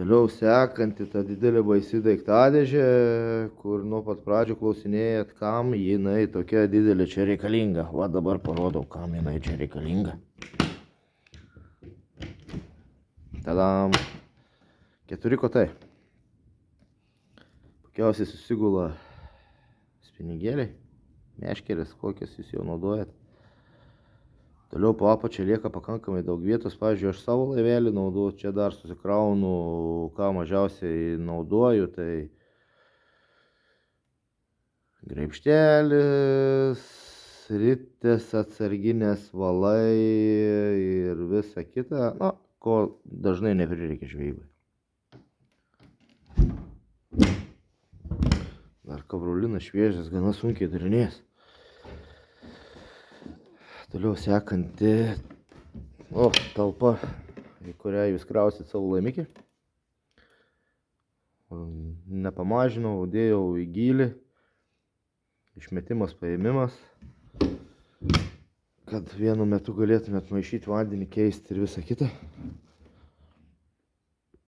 Toliau sekanti ta didelė baisi daiktadėžė, kur nuo pat pradžių klausinėjat, kam jinai tokia didelė čia reikalinga. Va dabar parodau, kam jinai čia reikalinga. Tadam. 4 kotai. Puikiausiai susigula spinigėliai, meškerės, kokias jūs jau naudojat. Toliau po apačia lieka pakankamai daug vietos. Pavyzdžiui, aš savo laivelį naudoju, čia dar susikraunu, ką mažiausiai naudoju, tai graibštelis, ritės, atsarginės valai ir visa kita, na, ko dažnai neprireikia žvejybai. Dar kavrulinas šviežias, gana sunkiai darinės. Toliau sekanti talpa, į kurią jūs krausit savo laimikį. Nepamažinau, dėjau į gylį. Išmetimas, paėmimas. Kad vienu metu galėtumėt maišyti vandenį, keisti ir visą kitą.